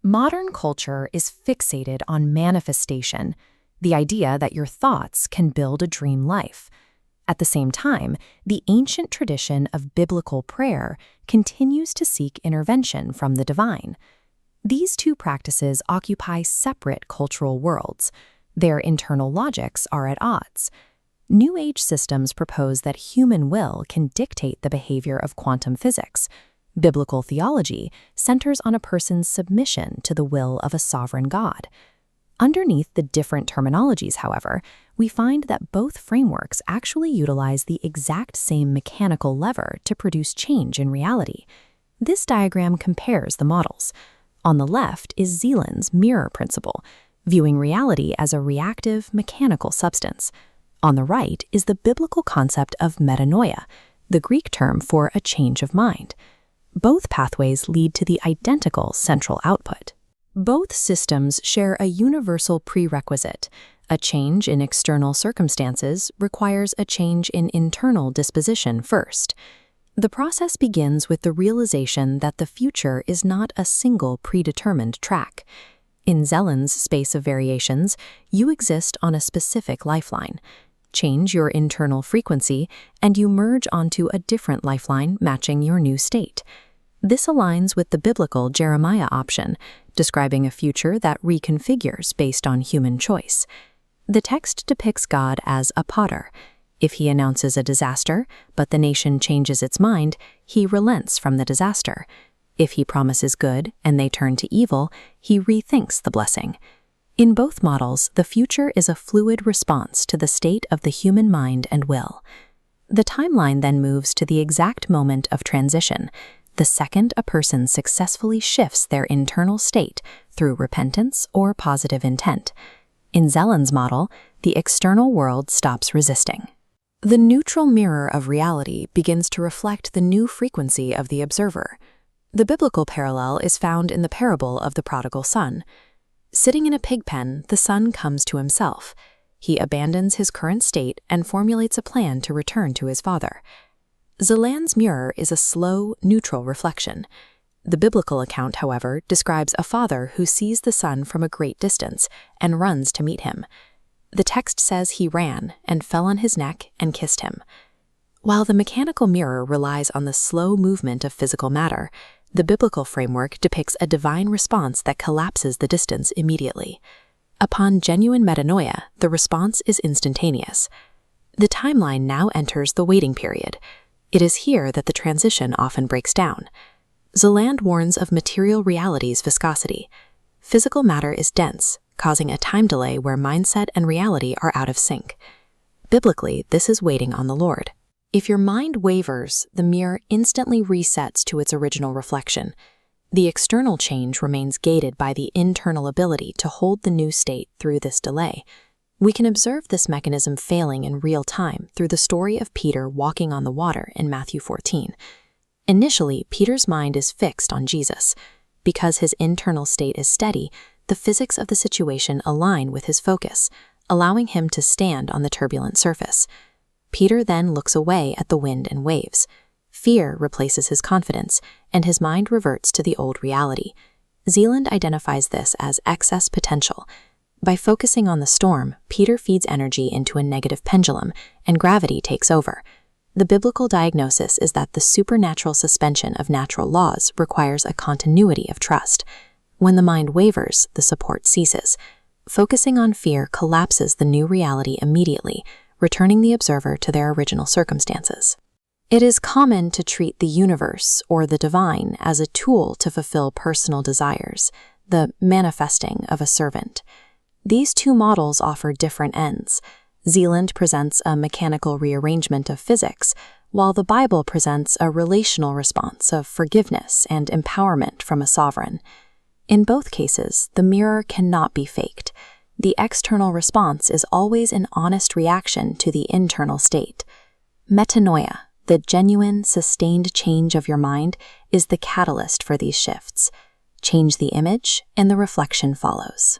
Modern culture is fixated on manifestation, the idea that your thoughts can build a dream life. At the same time, the ancient tradition of biblical prayer continues to seek intervention from the divine. These two practices occupy separate cultural worlds. Their internal logics are at odds. New Age systems propose that human will can dictate the behavior of quantum physics. Biblical theology centers on a person's submission to the will of a sovereign God. Underneath the different terminologies, however, we find that both frameworks actually utilize the exact same mechanical lever to produce change in reality. This diagram compares the models. On the left is Zeland's mirror principle, viewing reality as a reactive, mechanical substance. On the right is the biblical concept of metanoia, the Greek term for a change of mind. Both pathways lead to the identical central output. Both systems share a universal prerequisite. A change in external circumstances requires a change in internal disposition first. The process begins with the realization that the future is not a single predetermined track. In Zeland's space of variations, you exist on a specific lifeline. Change your internal frequency, and you merge onto a different lifeline matching your new state. This aligns with the biblical Jeremiah option, describing a future that reconfigures based on human choice. The text depicts God as a potter. If he announces a disaster, but the nation changes its mind, he relents from the disaster. If he promises good and they turn to evil, he rethinks the blessing. In both models, the future is a fluid response to the state of the human mind and will. The timeline then moves to the exact moment of transition, the second a person successfully shifts their internal state through repentance or positive intent. In Zeland's model, the external world stops resisting. The neutral mirror of reality begins to reflect the new frequency of the observer. The biblical parallel is found in the parable of the prodigal son. Sitting in a pig pen, the son comes to himself. He abandons his current state and formulates a plan to return to his father. Zeland's mirror is a slow, neutral reflection. The biblical account, however, describes a father who sees the son from a great distance and runs to meet him. The text says he ran and fell on his neck and kissed him. While the mechanical mirror relies on the slow movement of physical matter, the biblical framework depicts a divine response that collapses the distance immediately. Upon genuine metanoia, the response is instantaneous. The timeline now enters the waiting period. It is here that the transition often breaks down. Zeland warns of material reality's viscosity. Physical matter is dense, causing a time delay where mindset and reality are out of sync. Biblically, this is waiting on the Lord. If your mind wavers, the mirror instantly resets to its original reflection. The external change remains gated by the internal ability to hold the new state through this delay. We can observe this mechanism failing in real time through the story of Peter walking on the water in Matthew 14. Initially, Peter's mind is fixed on Jesus. Because his internal state is steady, the physics of the situation align with his focus, allowing him to stand on the turbulent surface. Peter then looks away at the wind and waves. Fear replaces his confidence, and his mind reverts to the old reality. Zeland identifies this as excess potential. By focusing on the storm, Peter feeds energy into a negative pendulum, and gravity takes over. The biblical diagnosis is that the supernatural suspension of natural laws requires a continuity of trust. When the mind wavers, the support ceases. Focusing on fear collapses the new reality immediately, returning the observer to their original circumstances. It is common to treat the universe or the divine as a tool to fulfill personal desires, the manifesting of a servant. These two models offer different ends. Zeland presents a mechanical rearrangement of physics, while the Bible presents a relational response of forgiveness and empowerment from a sovereign. In both cases, the mirror cannot be faked. The external response is always an honest reaction to the internal state. Metanoia, the genuine, sustained change of your mind, is the catalyst for these shifts. Change the image, and the reflection follows.